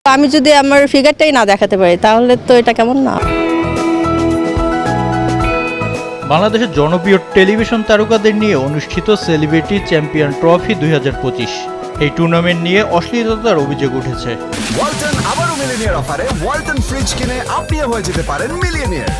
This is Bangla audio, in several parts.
আমি যদি আমার ফিগারটাই না দেখাতে পারি তাহলে তো এটা কেমন না। বাংলাদেশের জনপ্রিয় টেলিভিশন তারকাদের নিয়ে অনুষ্ঠিত সেলিব্রিটি চ্যাম্পিয়ন ট্রফি 2025। এই টুর্নামেন্ট নিয়ে অশ্লীলতার অভিযোগ উঠেছে। ওয়ালটন আবারও মিলিয়নিয়ার অফারে ওয়ালটন ফ্রিজ কিনে আপনিও হয়ে যেতে পারেন মিলিয়নিয়ার।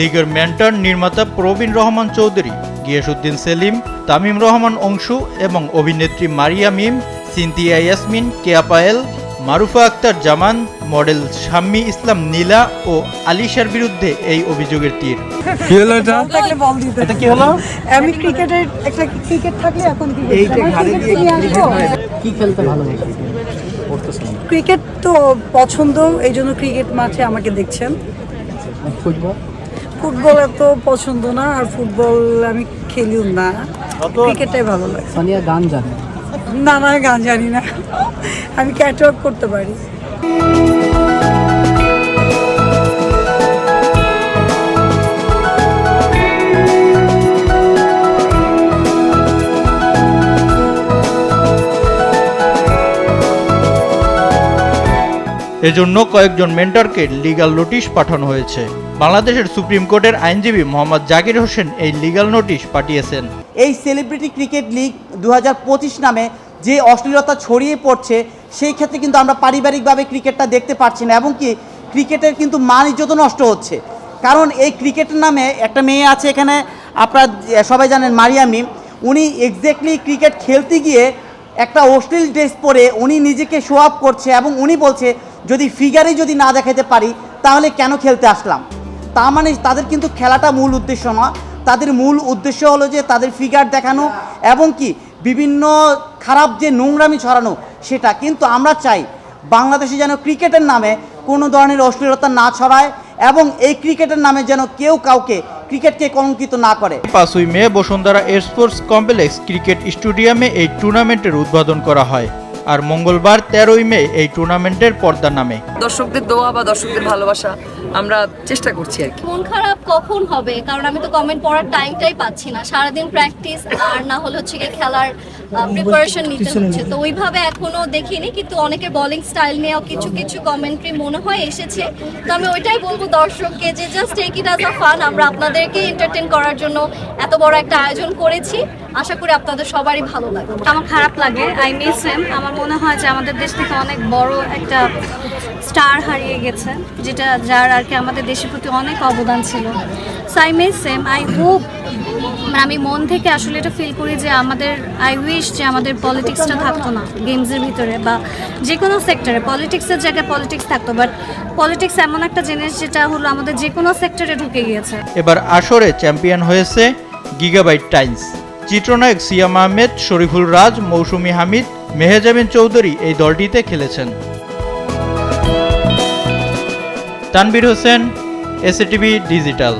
লিগের মেন্টর নির্মাতা প্রবীণ রহমান চৌধুরী, গিয়াসউদ্দিন সেলিম, তামিম রহমান অংশু এবং অভিনেত্রী মারিয়া মিম, সিনথিয়া ইয়াসমিন, কেয়া পায়েল, মারুফা আক্তার জামান, মডেল শাম্মী ইসলাম নীলা ও আলিশার বিরুদ্ধে এই অভিযোগের তীর। কি হলো এটা? এটা কি হলো? আমি ক্রিকেটের একটা ক্রিকেট থাকলে এখন কি খেলতে ভালোবাসি? ক্রিকেট তো পছন্দ, এই জন্য ক্রিকেট মাঠে আমাকে দেখছেন। ফুটবল এত পছন্দ না, আর ফুটবল আমি খেলিও না, ক্রিকেটটাই ভালো লাগে। সানিয়া গান জানে? না, গান জানি না, আমি ক্যাটওয়াক করতে পারি। এজন্য কয়েকজন মেন্টরকে লিগ্যাল নোটিশ পাঠানো হয়েছে। বাংলাদেশের সুপ্রিম কোর্টের আইনজীবী মোহাম্মদ জাকির হোসেন এই লিগ্যাল নোটিশ পাঠিয়েছেন। এই সেলিব্রিটি ক্রিকেট লিগ 2025 নামে যে অশ্লীলতা ছড়িয়ে পড়ছে, সেই ক্ষেত্রে কিন্তু আমরা পারিবারিকভাবে ক্রিকেটটা দেখতে পাচ্ছি না, এবং কি ক্রিকেটের কিন্তু মান ইজ্জত নষ্ট হচ্ছে। কারণ এই ক্রিকেটের নামে একটা মেয়ে আছে এখানে, আপনারা সবাই জানেন মারিয়া মিম, উনি এক্স্যাক্টলি ক্রিকেট খেলতে গিয়ে একটা অশ্লীল ড্রেস পরে উনি নিজেকে শো আপ করছে, এবং উনি বলছে যদি ফিগারই যদি না দেখাতে পারি তাহলে কেন খেলতে আসলাম। তার মানে তাদের কিন্তু খেলাটা মূল উদ্দেশ্য নয়, তাদের মূল উদ্দেশ্য হলো যে তাদের ফিগার দেখানো এবং কি বিভিন্ন খারাপ যে নোংরামি ছড়ানো সেটা। কিন্তু আমরা চাই বাংলাদেশে যেন ক্রিকেটের নামে কোনো ধরনের অশ্লীলতা না ছড়ায়, এবং এই ক্রিকেটের নামে যেন কেউ কাউকে ক্রিকেটকে কলঙ্কিত না করে। 5ই মে বসুন্ধরা স্পোর্টস কমপ্লেক্স ক্রিকেট স্টেডিয়ামে এই টুর্নামেন্টের উদ্বোধন করা হয়, আর মঙ্গলবার 13ই মে এই টুর্নামেন্টের পর্দা নামে। দর্শকদের দোয়া বা দর্শকদের ভালোবাসা আমরা চেষ্টা করছি আর কি। মন খারাপ কখন হবে, কারণ আমি তো কমেন্ট পড়ার টাইমটাই পাচ্ছি না, সারাদিন প্র্যাকটিস আর না হলে হচ্ছে কি খেলার প্রিপারেশন নিতে হচ্ছে, তো ওইভাবে এখনো দেখিনি। কিন্তু অনেকের বোলিং স্টাইল নিয়েও কিছু কিছু কমেন্ট্রি মনে হয় এসেছে, তো আমি ওইটাই বলবো দর্শককে যে just take it as a fun. আমরা আপনাদেরকে এন্টারটেইন করার জন্য এত বড় একটা আয়োজন করেছি, আশা করি আপনাদের সবারই ভালো লাগবে। আমার খারাপ লাগে, আই মিস হিম। আমার মনে হয় যে আমাদের দেশ থেকে অনেক বড় একটা স্টার হারিয়ে গেছে, যেটা যার আর কি আমাদের দেশের প্রতি অনেক অবদান ছিল। So I miss him. I hope, আমি মন থেকে আসলে এটা ফিল করি যে আই উইশ যে আমাদের পলিটিক্সটা থাকতো না গেমসের ভিতরে, বা যে কোনো সেক্টরে পলিটিক্সের জায়গায় পলিটিক্স থাকতো, বাট পলিটিক্স এমন একটা জিনিস যেটা হলো আমাদের যে কোনো সেক্টরে ঢুকে গিয়েছে। এবার আসরে চ্যাম্পিয়ন হয়েছে গিগাবাইট টাইমস। চিত্রনায়ক সিয়াম আহমেদ, শরীফুল রাজ, মৌসুমী হামিদ, মেহেজাবিন চৌধুরী এই দলটিতে খেলেছেন। Tanvir Hossain, SATV digital.